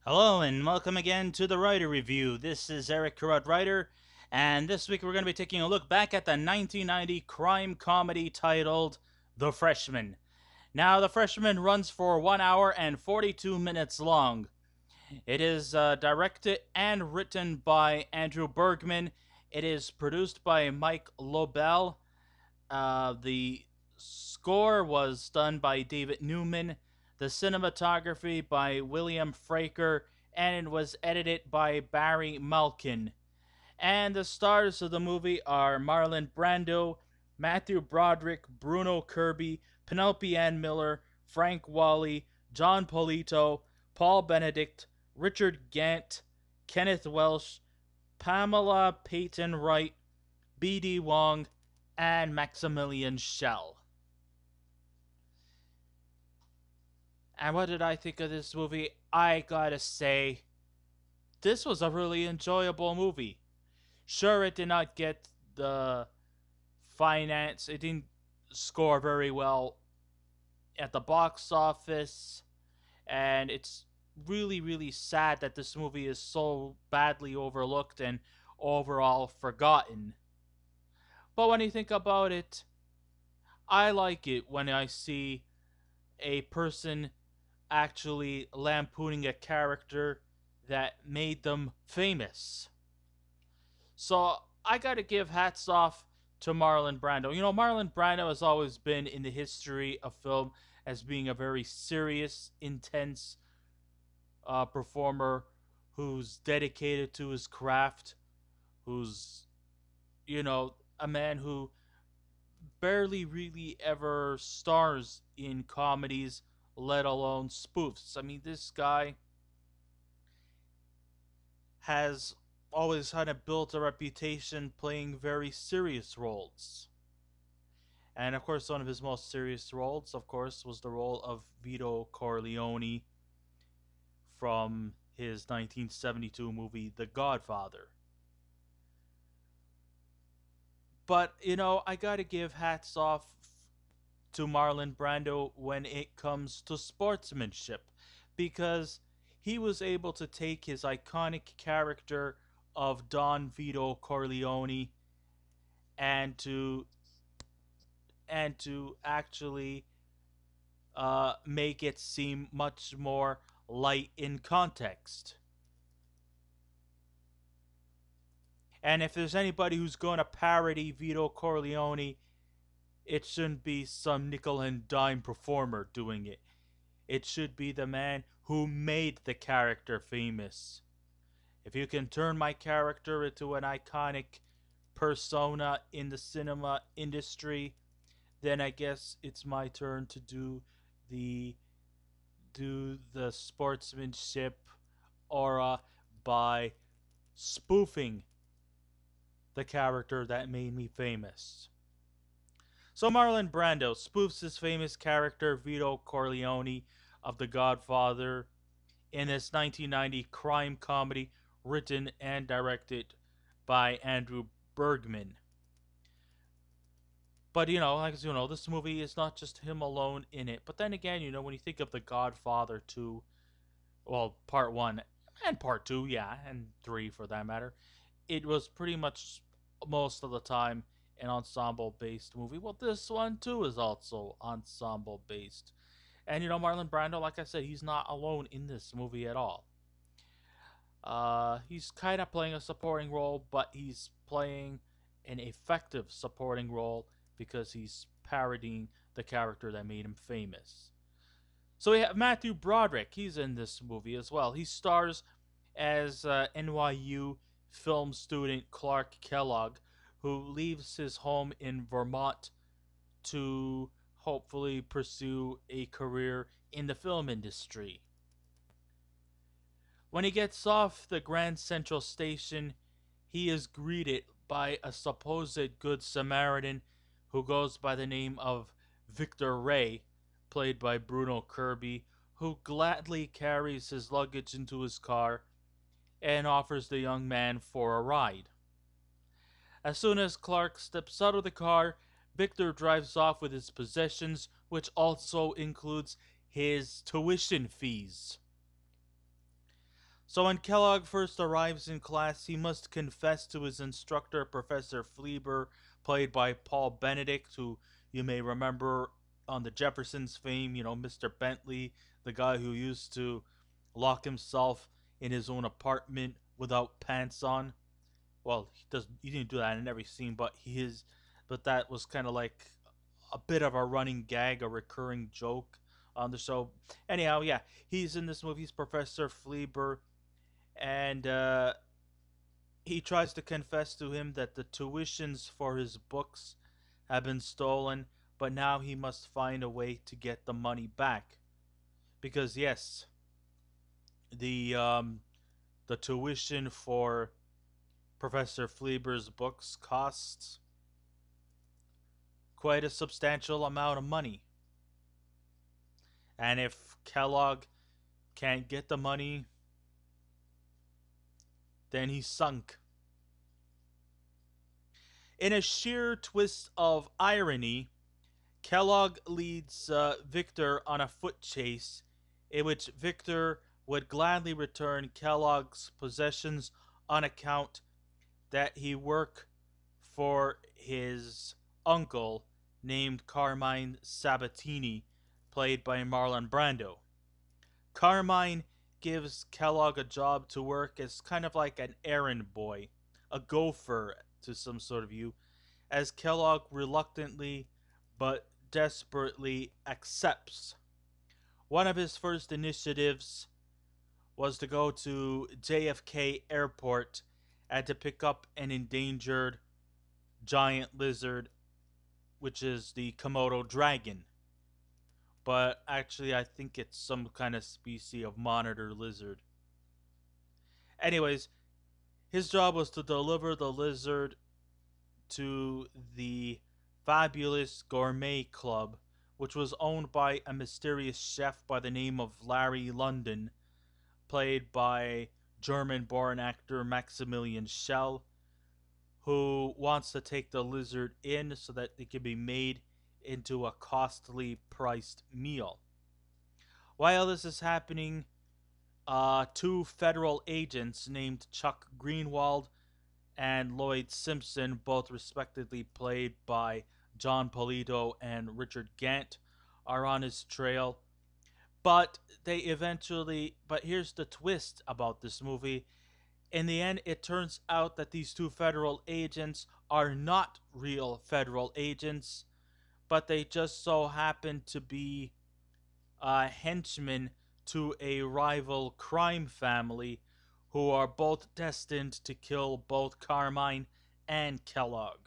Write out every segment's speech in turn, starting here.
Hello and welcome again to the Writer Review. This is Eric Carruth Writer, and this week we're going to be taking a look back at the 1990 crime comedy titled The Freshman. Now, The Freshman runs for 1 hour and 42 minutes long. It is directed and written by Andrew Bergman. It is produced by Mike Lobel. The score was done by David Newman, the cinematography by William Fraker, and it was edited by Barry Malkin. And the stars of the movie are Marlon Brando, Matthew Broderick, Bruno Kirby, Penelope Ann Miller, Frank Whaley, John Polito, Paul Benedict, Richard Gant, Kenneth Welsh, Pamela Peyton-Wright, B.D. Wong, and Maximilian Schell. And what did I think of this movie? I gotta say, this was a really enjoyable movie. Sure, it did not get the finance, it didn't score very well at the box office, and it's really, really sad that this movie is so badly overlooked and overall forgotten. But when you think about it, I like it when I see a person actually lampooning a character that made them famous. So I gotta give hats off to Marlon Brando. You know, Marlon Brando has always been in the history of film as being a very serious, intense performer who's dedicated to his craft, who's, a man who barely really ever stars in comedies, let alone spoofs. I mean, this guy has always kind of built a reputation playing very serious roles. And of course, one of his most serious roles, of course, was the role of Vito Corleone from his 1972 movie The Godfather. But, I gotta give hats off to Marlon Brando when it comes to sportsmanship because he was able to take his iconic character of Don Vito Corleone and to actually make it seem much more light in context. And if there's anybody who's going to parody Vito Corleone, it shouldn't be some nickel and dime performer doing it. It should be the man who made the character famous. If you can turn my character into an iconic persona in the cinema industry, then I guess it's my turn to the the sportsmanship aura by spoofing the character that made me famous. So Marlon Brando spoofs his famous character Vito Corleone of The Godfather in this 1990 crime comedy written and directed by Andrew Bergman. But like this movie is not just him alone in it. But then again, when you think of The Godfather 2, well, part 1 and part 2, yeah, and 3 for that matter, it was pretty much most of the time an ensemble based movie. Well, this one too is also ensemble based. And Marlon Brando, like I said, he's not alone in this movie at all. He's kind of playing a supporting role, but he's playing an effective supporting role because he's parodying the character that made him famous. So we have Matthew Broderick. He's in this movie as well. He stars as NYU film student Clark Kellogg, who leaves his home in Vermont to hopefully pursue a career in the film industry. When he gets off the Grand Central Station, he is greeted by a supposed Good Samaritan who goes by the name of Victor Ray, played by Bruno Kirby, who gladly carries his luggage into his car and offers the young man for a ride. As soon as Clark steps out of the car, Victor drives off with his possessions, which also includes his tuition fees. So when Kellogg first arrives in class, he must confess to his instructor, Professor Fleeber, played by Paul Benedict, who you may remember on the Jeffersons fame, Mr. Bentley, the guy who used to lock himself in his own apartment without pants on. Well, he didn't do that in every scene, but that was kind of like a bit of a running gag, a recurring joke on the show. Anyhow, yeah, he's in this movie. He's Professor Fleeber, and he tries to confess to him that the tuitions for his books have been stolen, but now he must find a way to get the money back. Because yes, the tuition for Professor Fleeber's books costs quite a substantial amount of money. And if Kellogg can't get the money, then he's sunk. In a sheer twist of irony, Kellogg leads Victor on a foot chase in which Victor would gladly return Kellogg's possessions on account that he worked for his uncle named Carmine Sabatini, played by Marlon Brando. Carmine gives Kellogg a job to work as kind of like an errand boy, a gopher to some sort of you, as Kellogg reluctantly but desperately accepts. One of his first initiatives was to go to JFK Airport and to pick up an endangered giant lizard, which is the Komodo dragon. But actually, I think it's some kind of species of monitor lizard. Anyways, his job was to deliver the lizard to the Fabulous Gourmet Club, which was owned by a mysterious chef by the name of Larry London, played by German born actor Maximilian Schell, who wants to take the lizard in so that it can be made into a costly priced meal. While this is happening, two federal agents named Chuck Greenwald and Lloyd Simpson, both respectively played by John Polito and Richard Gant, are on his trail. But here's the twist about this movie. In the end, it turns out that these two federal agents are not real federal agents, but they just so happen to be henchmen to a rival crime family who are both destined to kill both Carmine and Kellogg.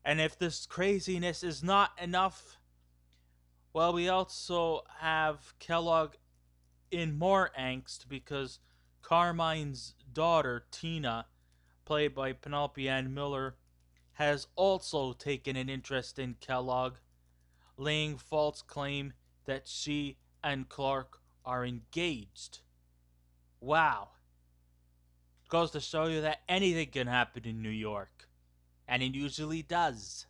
And if this craziness is not enough, well, we also have Kellogg in more angst because Carmine's daughter, Tina, played by Penelope Ann Miller, has also taken an interest in Kellogg, laying false claim that she and Clark are engaged. Wow. Goes to show you that anything can happen in New York. And it usually does.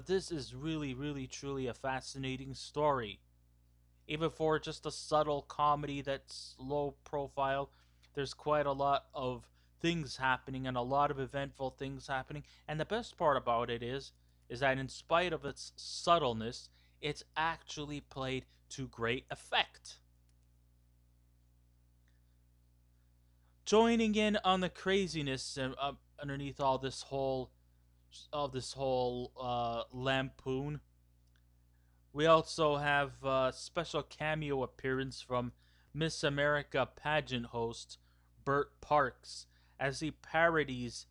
This is really, really, truly a fascinating story. Even for just a subtle comedy that's low profile, there's quite a lot of things happening and a lot of eventful things happening. And the best part about it is that in spite of its subtleness, it's actually played to great effect. Joining in on the craziness underneath all this whole lampoon, we also have a special cameo appearance from Miss America pageant host Bert Parks as he parodies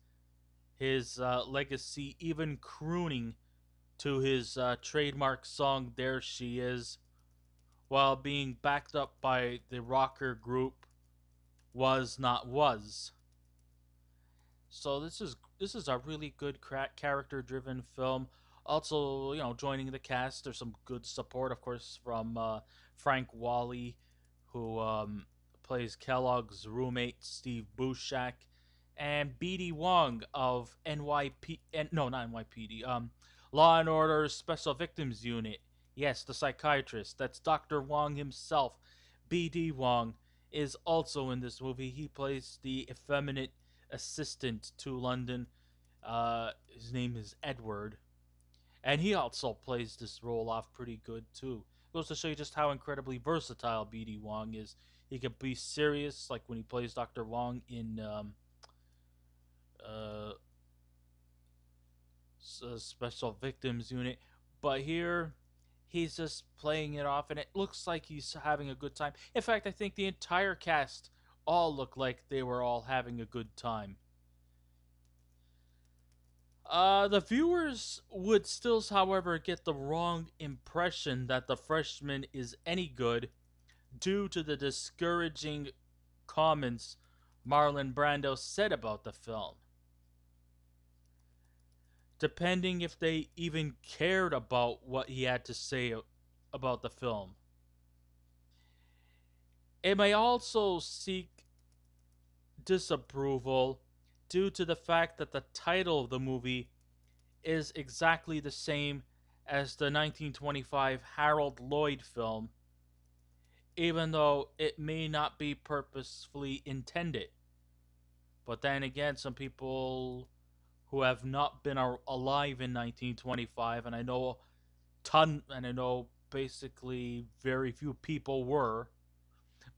his legacy, even crooning to his trademark song "There She Is," while being backed up by the rocker group Was Not Was. So this is a really good character-driven film. Also, joining the cast, there's some good support, of course, from Frank Whaley, who plays Kellogg's roommate Steve Bushak, and B.D. Wong of no, not NYPD, Law and Order Special Victims Unit. Yes, the psychiatrist. That's Dr. Wong himself, B.D. Wong is also in this movie. He plays the effeminate assistant to London. His name is Edward, and he also plays this role off pretty good too. Goes to show you just how incredibly versatile B.D. Wong is. He can be serious, like when he plays Dr. Wong in uh, Special Victims Unit, but here he's just playing it off, and it looks like he's having a good time. In fact, I think the entire cast all look like they were all having a good time. The viewers would still, however, get the wrong impression that The Freshman is any good due to the discouraging comments Marlon Brando said about the film. Depending if they even cared about what he had to say about the film. It may also seek disapproval due to the fact that the title of the movie is exactly the same as the 1925 Harold Lloyd film, even though it may not be purposefully intended. But then again, some people who have not been alive in 1925, and I know basically very few people were.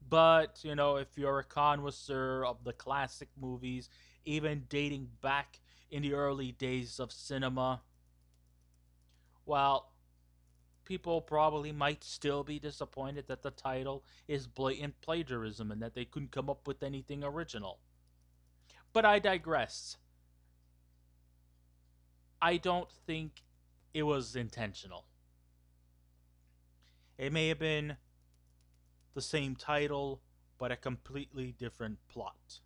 But, if you're a connoisseur of the classic movies, even dating back in the early days of cinema, well, people probably might still be disappointed that the title is blatant plagiarism and that they couldn't come up with anything original. But I digress. I don't think it was intentional. It may have been the same title, but a completely different plot.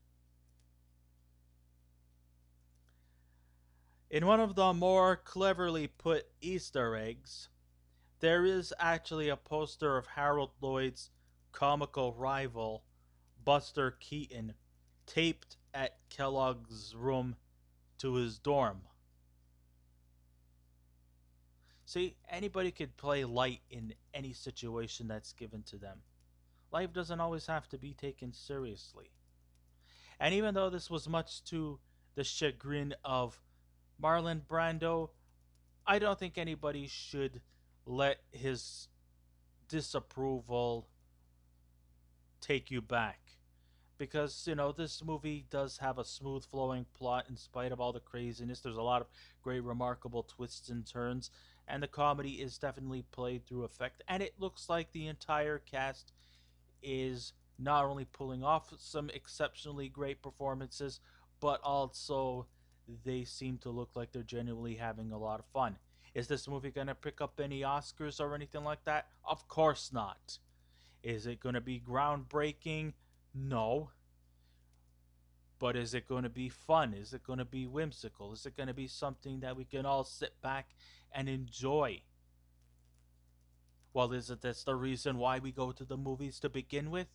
In one of the more cleverly put Easter eggs, there is actually a poster of Harold Lloyd's comical rival, Buster Keaton, taped at Kellogg's room to his dorm. See, anybody could play light in any situation that's given to them. Life doesn't always have to be taken seriously. And even though this was much to the chagrin of Marlon Brando, I don't think anybody should let his disapproval take you back. Because, this movie does have a smooth flowing plot in spite of all the craziness. There's a lot of great, remarkable twists and turns. And the comedy is definitely played through effect. And it looks like the entire cast is not only pulling off some exceptionally great performances, but also they seem to look like they're genuinely having a lot of fun. Is this movie going to pick up any Oscars or anything like that? Of course not. Is it going to be groundbreaking? No. But is it going to be fun? Is it going to be whimsical? Is it going to be something that we can all sit back and enjoy? Well, isn't this the reason why we go to the movies to begin with?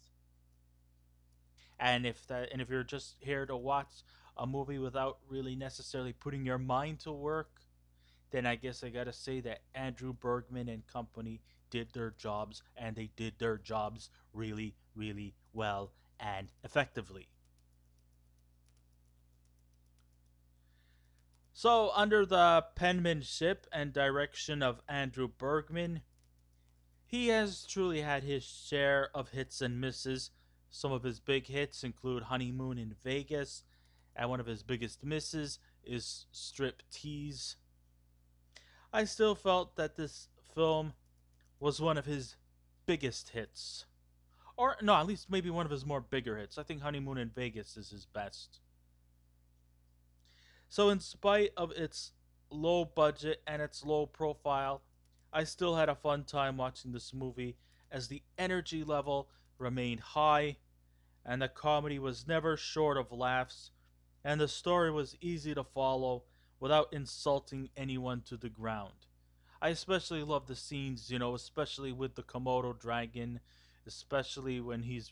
And if you're just here to watch a movie without really necessarily putting your mind to work, then I guess I gotta say that Andrew Bergman and company did their jobs, and they did their jobs really, really well and effectively. So, under the penmanship and direction of Andrew Bergman, he has truly had his share of hits and misses. Some of his big hits include Honeymoon in Vegas, and one of his biggest misses is Strip Tease. I still felt that this film was one of his biggest hits. Or, no, at least maybe one of his more bigger hits. I think Honeymoon in Vegas is his best. So, in spite of its low budget and its low profile, I still had a fun time watching this movie as the energy level remained high and the comedy was never short of laughs and the story was easy to follow without insulting anyone to the ground. I especially love the scenes, especially with the Komodo dragon, especially when he's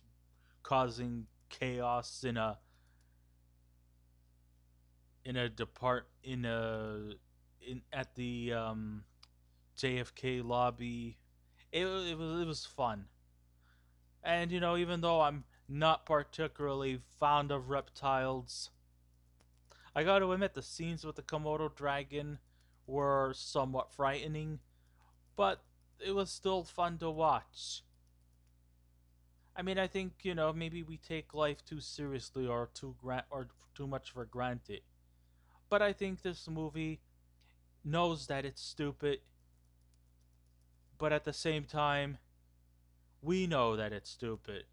causing chaos in a depart in a in at the JFK lobby. It was fun. And even though I'm not particularly fond of reptiles, I gotta admit the scenes with the Komodo dragon were somewhat frightening, but it was still fun to watch. I mean, I think maybe we take life too seriously or too much for granted. But I think this movie knows that it's stupid, but at the same time, we know that it's stupid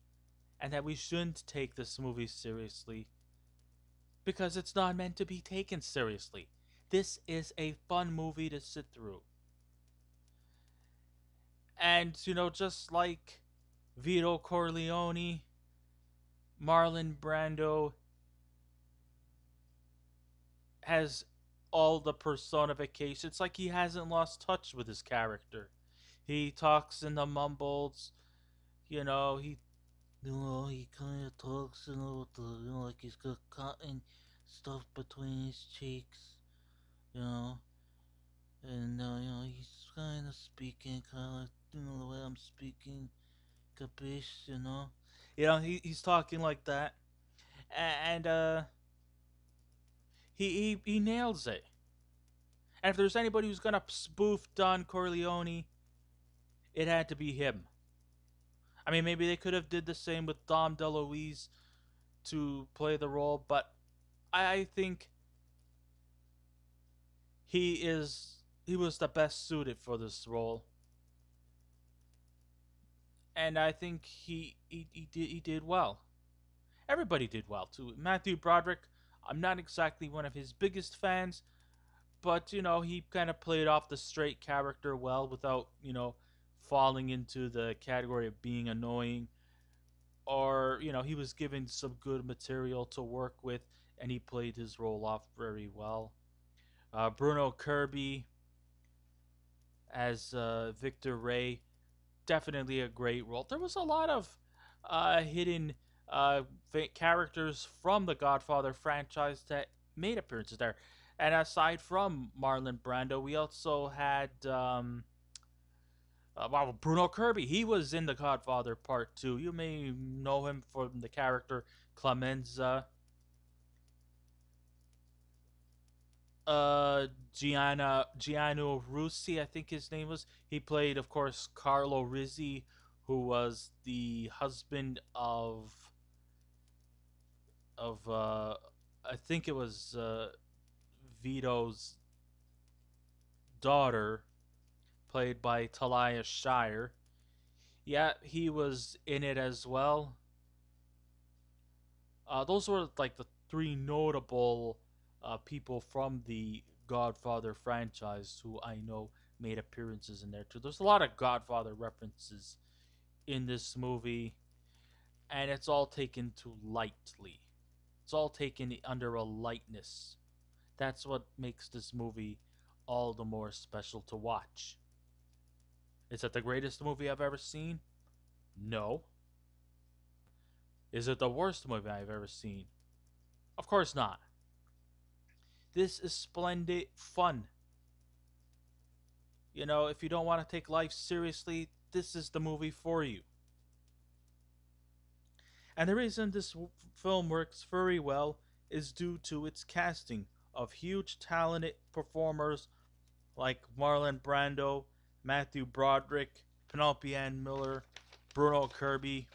and that we shouldn't take this movie seriously because it's not meant to be taken seriously. This is a fun movie to sit through. And, just like Vito Corleone, Marlon Brando has all the personification. It's like he hasn't lost touch with his character. He talks in the mumbles, he he kind of talks, with the, like he's got cotton stuff between his cheeks, you know, and he's kind of speaking, kind of like the way I'm speaking, capiche, he's talking like that, and he nails it. And if there's anybody who's gonna spoof Don Corleone, it had to be him. I mean, maybe they could have did the same with Dom DeLuise to play the role, but I think he was the best suited for this role, and I think he did well. Everybody did well too. Matthew Broderick, I'm not exactly one of his biggest fans, but he kind of played off the straight character well without falling into the category of being annoying, or he was given some good material to work with and he played his role off very well. Bruno Kirby as Victor Ray, definitely a great role. There was a lot of hidden characters from the Godfather franchise that made appearances there. And aside from Marlon Brando, we also had Bruno Kirby. He was in The Godfather Part 2. You may know him from the character Clemenza. Gianno Russi, I think his name was. He played, of course, Carlo Rizzi, who was the husband of I think it was Vito's daughter, played by Talia Shire. Yeah, he was in it as well. Those were like the three notable people from the Godfather franchise who I know made appearances in there too. There's a lot of Godfather references in this movie, and it's all taken too lightly. It's all taken under a lightness. That's what makes this movie all the more special to watch. Is it the greatest movie I've ever seen? No. Is it the worst movie I've ever seen? Of course not. This is splendid fun. If you don't want to take life seriously, this is the movie for you. And the reason this film works very well is due to its casting of huge talented performers like Marlon Brando, Matthew Broderick, Penelope Ann Miller, Bruno Kirby.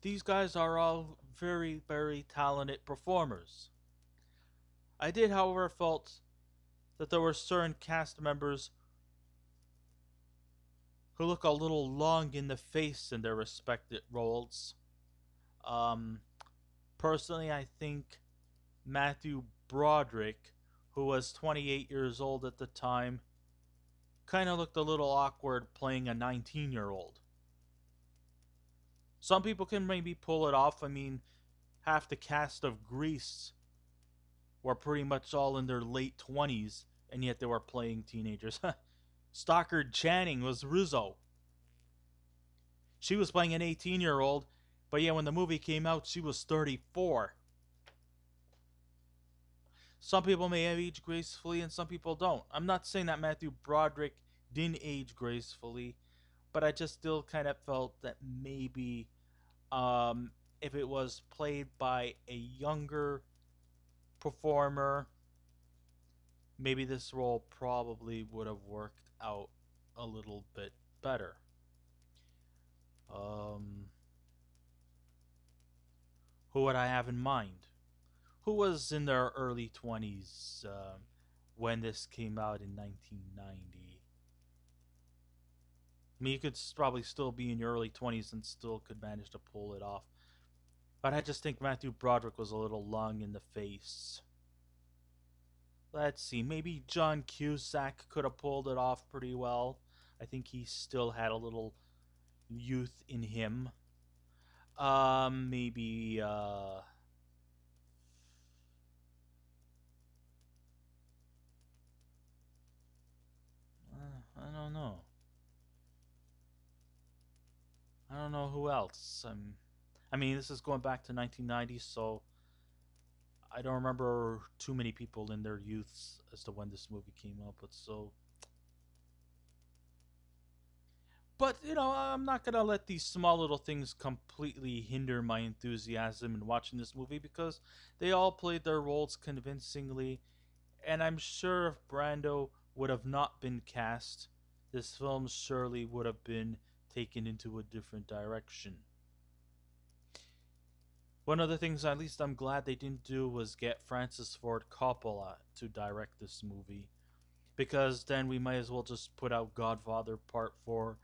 These guys are all very, very talented performers. I did, however, felt that there were certain cast members who look a little long in the face in their respective roles. Um, Personally, I think Matthew Broderick, who was 28 years old at the time, kind of looked a little awkward playing a 19-year-old. Some people can maybe pull it off. I mean, half the cast of Grease were pretty much all in their late 20s, and yet they were playing teenagers. Stockard Channing was Rizzo. She was playing an 18-year-old, but yeah, when the movie came out, she was 34. Some people may have aged gracefully and some people don't. I'm not saying that Matthew Broderick didn't age gracefully, but I just still kind of felt that maybe if it was played by a younger performer, maybe this role probably would have worked out a little bit better. Um, who would I have in mind? Who was in their early 20s when this came out in 1990? I mean, you could probably still be in your early 20s and still could manage to pull it off. But I just think Matthew Broderick was a little long in the face. Let's see, maybe John Cusack could have pulled it off pretty well. I think he still had a little youth in him. Maybe, I don't know. I don't know who else. I mean, this is going back to 1990, so I don't remember too many people in their youths as to when this movie came out. But I'm not gonna let these small little things completely hinder my enthusiasm in watching this movie because they all played their roles convincingly, and I'm sure if Brando would have not been cast, this film surely would have been taken into a different direction. One of the things, at least I'm glad they didn't do, was get Francis Ford Coppola to direct this movie. Because then we might as well just put out Godfather Part 4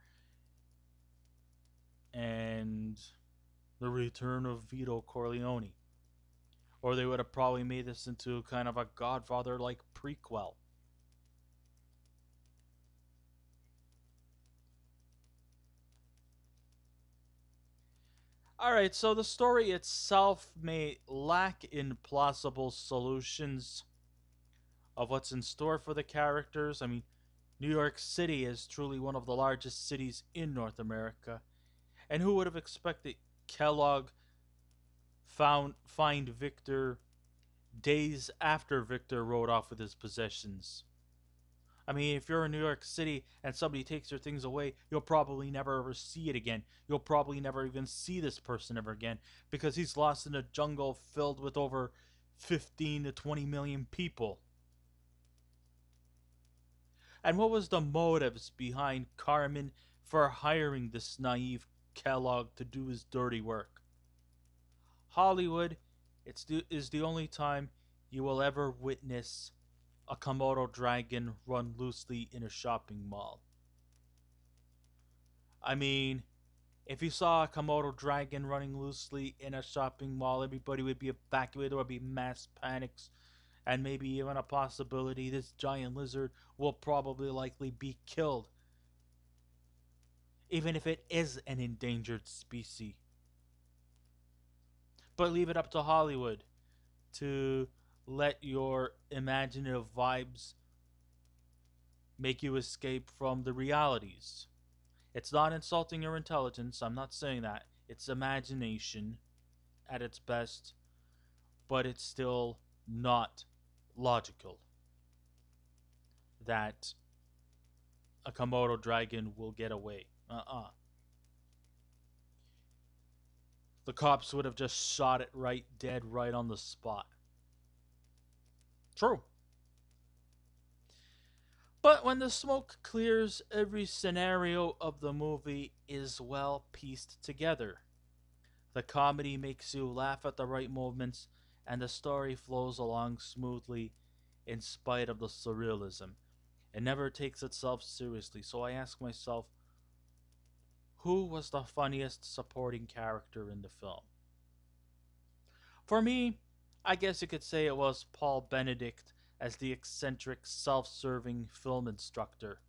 and The Return of Vito Corleone. Or they would have probably made this into kind of a Godfather like prequel. Alright, so the story itself may lack in plausible solutions of what's in store for the characters. I mean, New York City is truly one of the largest cities in North America, and who would have expected Kellogg find Victor days after Victor rode off with his possessions? I mean, if you're in New York City and somebody takes your things away, you'll probably never ever see it again. You'll probably never even see this person ever again because he's lost in a jungle filled with over 15 to 20 million people. And what was the motives behind Carmen for hiring this naive Kellogg to do his dirty work? Hollywood is the only time you will ever witness a Komodo dragon run loosely in a shopping mall. I mean, if you saw a Komodo dragon running loosely in a shopping mall, everybody would be evacuated, there would be mass panics, and maybe even a possibility this giant lizard will probably likely be killed, even if it is an endangered species. But leave it up to Hollywood to let your imaginative vibes make you escape from the realities. It's not insulting your intelligence, I'm not saying that. It's imagination at its best, but it's still not logical that a Komodo dragon will get away. The cops would have just shot it right dead right on the spot. True. But when the smoke clears, every scenario of the movie is well pieced together. The comedy makes you laugh at the right moments, and the story flows along smoothly in spite of the surrealism. It never takes itself seriously, so I ask myself, who was the funniest supporting character in the film? For me, I guess you could say it was Paul Benedict as the eccentric, self-serving film instructor.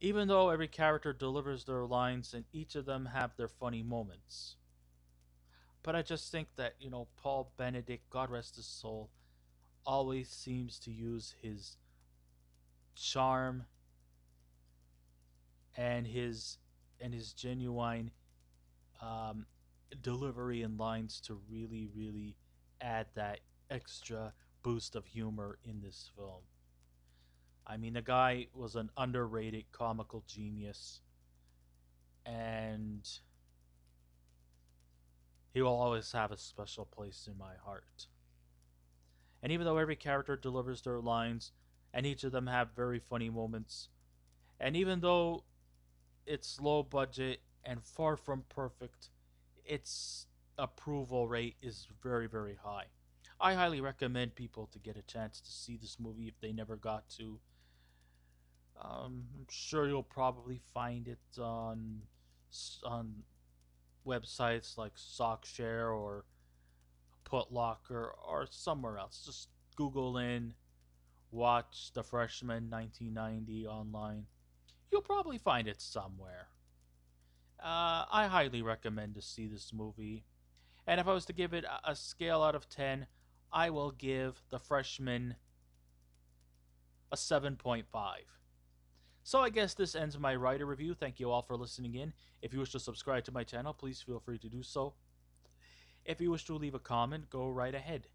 Even though every character delivers their lines and each of them have their funny moments. But I just think that, Paul Benedict, God rest his soul, always seems to use his charm and his genuine um, delivery and lines to really, really add that extra boost of humor in this film. I mean, the guy was an underrated comical genius, and he will always have a special place in my heart. And even though every character delivers their lines, and each of them have very funny moments, and even though it's low budget and far from perfect, its approval rate is very, very high. I highly recommend people to get a chance to see this movie if they never got to. I'm sure you'll probably find it on websites like Sockshare or Putlocker or somewhere else. Just Google in "Watch The Freshman 1990" online. You'll probably find it somewhere. I highly recommend to see this movie. And if I was to give it a scale out of 10, I will give The Freshman a 7.5. So I guess this ends my writer review. Thank you all for listening in. If you wish to subscribe to my channel, please feel free to do so. If you wish to leave a comment, go right ahead.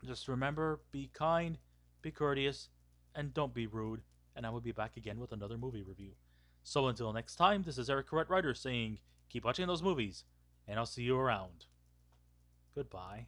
Just remember, be kind, be courteous, and don't be rude. And I will be back again with another movie review. So until next time, this is Eric Correct Writer saying, keep watching those movies, and I'll see you around. Goodbye.